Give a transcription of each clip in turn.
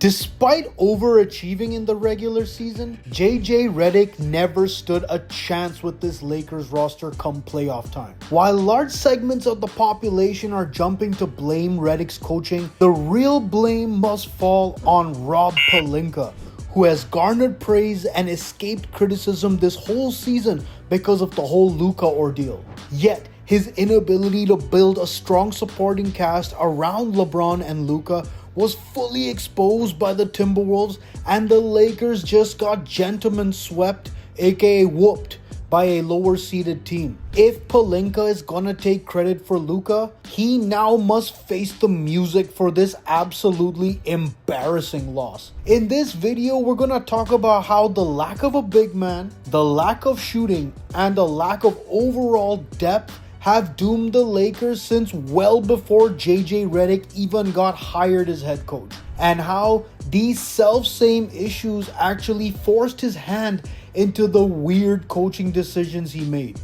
Despite overachieving in the regular season, JJ Redick never stood a chance with this Lakers roster come playoff time. While large segments of the population are jumping to blame Redick's coaching, the real blame must fall on Rob Pelinka, who has garnered praise and escaped criticism this whole season because of the whole Luka ordeal. Yet, his inability to build a strong supporting cast around LeBron and Luka was fully exposed by the Timberwolves, and the Lakers just got gentlemen swept, aka whooped, by a lower seeded team. If Pelinka is gonna take credit for Luka, he now must face the music for this absolutely embarrassing loss. In this video, we're gonna talk about how the lack of a big man, the lack of shooting, and the lack of overall depth have doomed the Lakers since well before JJ Redick even got hired as head coach, and how these self-same issues actually forced his hand into the weird coaching decisions he made.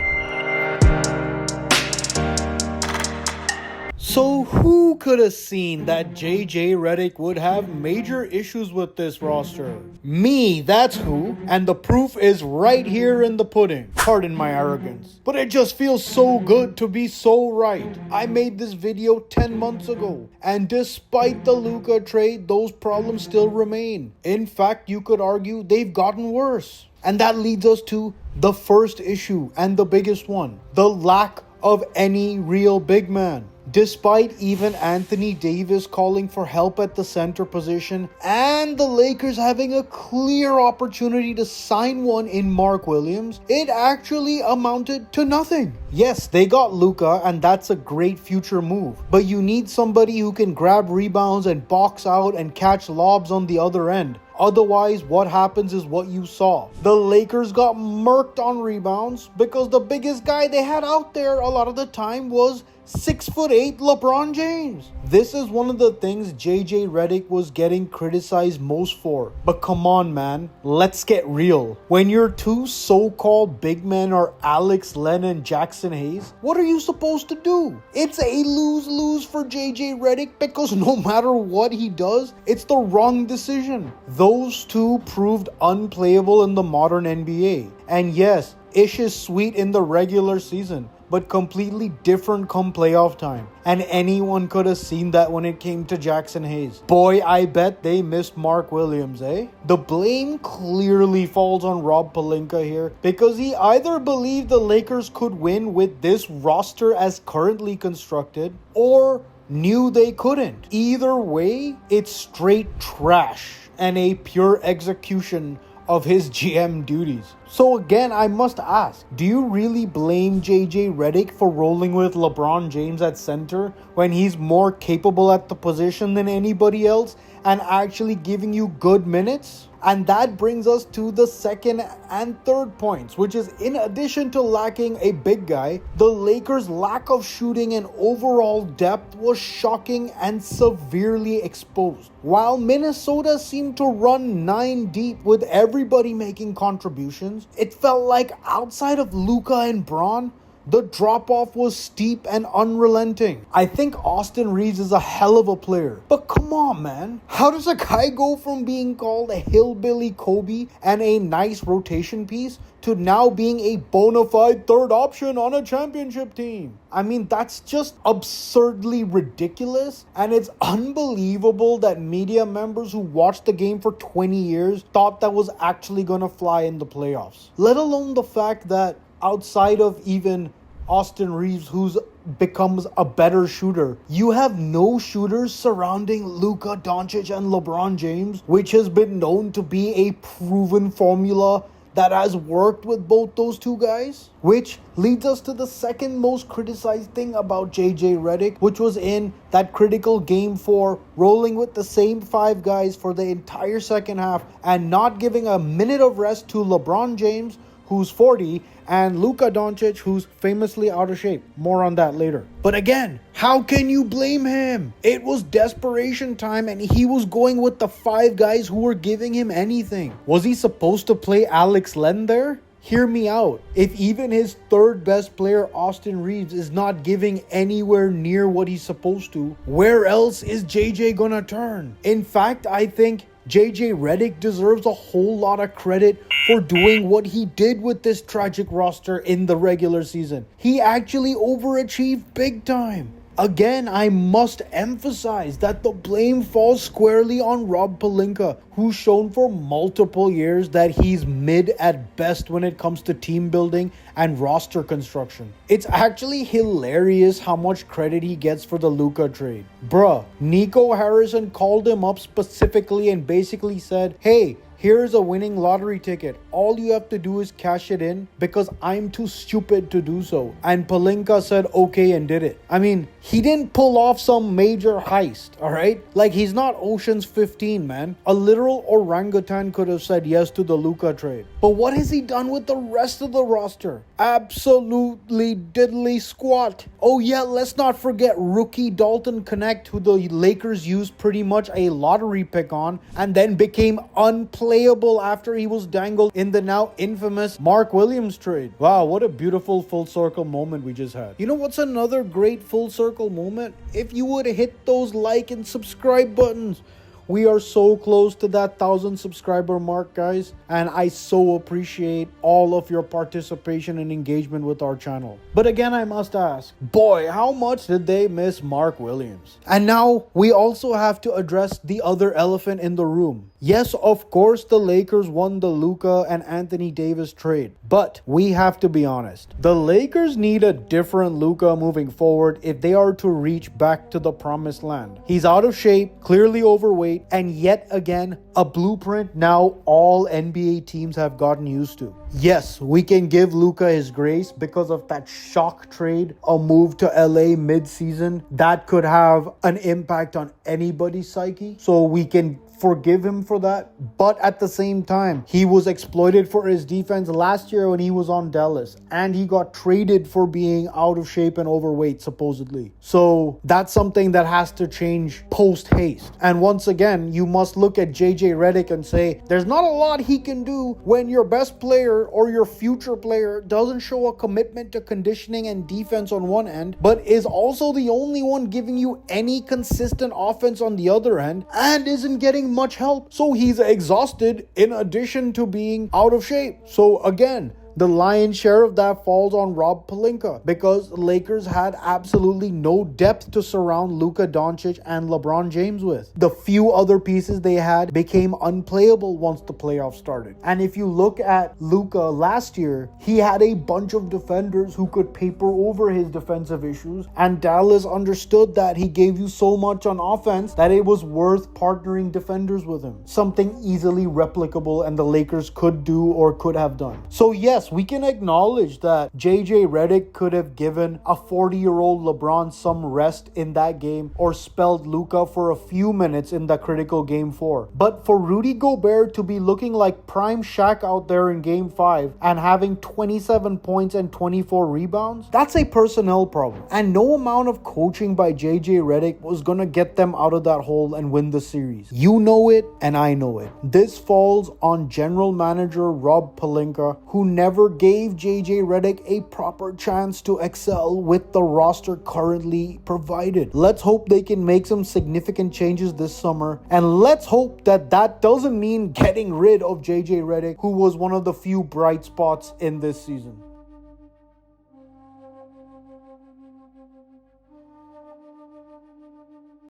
So who could have seen that JJ Redick would have major issues with this roster? Me, that's who, and the proof is right here in the pudding. Pardon my arrogance, but it just feels so good to be so right. I made this video 10 months ago, and despite the Luka trade, those problems still remain. In fact, you could argue they've gotten worse. And that leads us to the first issue and the biggest one: the lack of any real big man. Despite even Anthony Davis calling for help at the center position and the Lakers having a clear opportunity to sign one in Mark Williams, it actually amounted to nothing. Yes, they got Luka, and that's a great future move, but you need somebody who can grab rebounds and box out and catch lobs on the other end. Otherwise, what happens is what you saw. The Lakers got murked on rebounds because the biggest guy they had out there a lot of the time was 6'8" LeBron James. This is one of the things JJ Redick was getting criticized most for. But come on, man, let's get real. When your two so-called big men are Alex Len and Jackson Hayes, what are you supposed to do? It's a lose-lose for JJ Redick because no matter what he does, it's the wrong decision. Those two proved unplayable in the modern NBA. And yes, Ish is sweet in the regular season, but completely different come playoff time. And anyone could have seen that when it came to Jackson Hayes. Boy, I bet they missed Mark Williams, eh? The blame clearly falls on Rob Pelinka here because he either believed the Lakers could win with this roster as currently constructed or knew they couldn't. Either way, it's straight trash and a pure execution of his GM duties. So again, I must ask, do you really blame JJ Redick for rolling with LeBron James at center when he's more capable at the position than anybody else and actually giving you good minutes? And that brings us to the second and third points, which is in addition to lacking a big guy, the Lakers' lack of shooting and overall depth was shocking and severely exposed. While Minnesota seemed to run 9 deep with everybody making contributions, it felt like outside of Luka and Braun, the drop-off was steep and unrelenting. I think Austin Reeves is a hell of a player. But come on, man. How does a guy go from being called a hillbilly Kobe and a nice rotation piece to now being a bona fide third option on a championship team? I mean, that's just absurdly ridiculous. And it's unbelievable that media members who watched the game for 20 years thought that was actually going to fly in the playoffs. Let alone the fact that outside of even Austin Reeves, who's becomes a better shooter, you have no shooters surrounding Luka Doncic and LeBron James, which has been known to be a proven formula that has worked with both those two guys. Which leads us to the second most criticized thing about JJ Redick, which was in that critical game 4, rolling with the same 5 guys for the entire second half and not giving a minute of rest to LeBron James, who's 40, and Luka Doncic, who's famously out of shape. More on that later. But again, how can you blame him? It was desperation time and he was going with the 5 guys who were giving him anything. Was he supposed to play Alex Len there? Hear me out. If even his third best player, Austin Reeves, is not giving anywhere near what he's supposed to, where else is JJ gonna turn? In fact, I think JJ Redick deserves a whole lot of credit for doing what he did with this tragic roster in the regular season. He actually overachieved big time. Again, I must emphasize that the blame falls squarely on Rob Pelinka, who's shown for multiple years that he's mid at best when it comes to team building and roster construction. It's actually hilarious how much credit he gets for the Luka trade. Bruh, Nico Harrison called him up specifically and basically said, hey, here's a winning lottery ticket. All you have to do is cash it in because I'm too stupid to do so. And Pelinka said okay and did it. I mean, he didn't pull off some major heist, alright? Like, he's not Ocean's 15, man. A literal orangutan could have said yes to the Luka trade. But what has he done with the rest of the roster? Absolutely diddly squat. Oh yeah, let's not forget rookie Dalton Connect, who the Lakers used pretty much a lottery pick on and then became unplayable after he was dangled in the now infamous Mark Williams trade. Wow, what a beautiful full circle moment we just had. You know what's another great full circle moment? If you would hit those like and subscribe buttons. We are so close to that 1,000 subscriber mark, guys, and I so appreciate all of your participation and engagement with our channel. But again, I must ask, boy, how much did they miss Mark Williams? And now we also have to address the other elephant in the room. Yes, of course, the Lakers won the Luka and Anthony Davis trade, but we have to be honest. The Lakers need a different Luka moving forward if they are to reach back to the promised land. He's out of shape, clearly overweight, and yet again, a blueprint now all NBA teams have gotten used to. Yes, we can give Luka his grace because of that shock trade, a move to LA mid-season that could have an impact on anybody's psyche. So we can forgive him for that. But at the same time, he was exploited for his defense last year when he was on Dallas, and he got traded for being out of shape and overweight supposedly. So that's something that has to change post haste. And once again, you must look at JJ Redick and say there's not a lot he can do when your best player or your future player doesn't show a commitment to conditioning and defense on one end, but is also the only one giving you any consistent offense on the other end and isn't getting much help. So he's exhausted in addition to being out of shape. So again, the lion's share of that falls on Rob Pelinka because the Lakers had absolutely no depth to surround Luka Doncic and LeBron James with. The few other pieces they had became unplayable once the playoffs started. And if you look at Luka last year, he had a bunch of defenders who could paper over his defensive issues, and Dallas understood that he gave you so much on offense that it was worth partnering defenders with him. Something easily replicable and the Lakers could do or could have done. So yes, we can acknowledge that JJ Redick could have given a 40-year-old LeBron some rest in that game or spelled Luka for a few minutes in the critical Game 4. But for Rudy Gobert to be looking like prime Shaq out there in Game 5 and having 27 points and 24 rebounds, that's a personnel problem. And no amount of coaching by JJ Redick was going to get them out of that hole and win the series. You know it and I know it. This falls on general manager Rob Pelinka, who never gave JJ Redick a proper chance to excel with the roster currently provided. Let's hope they can make some significant changes this summer, and let's hope that that doesn't mean getting rid of JJ Redick, who was one of the few bright spots in this season.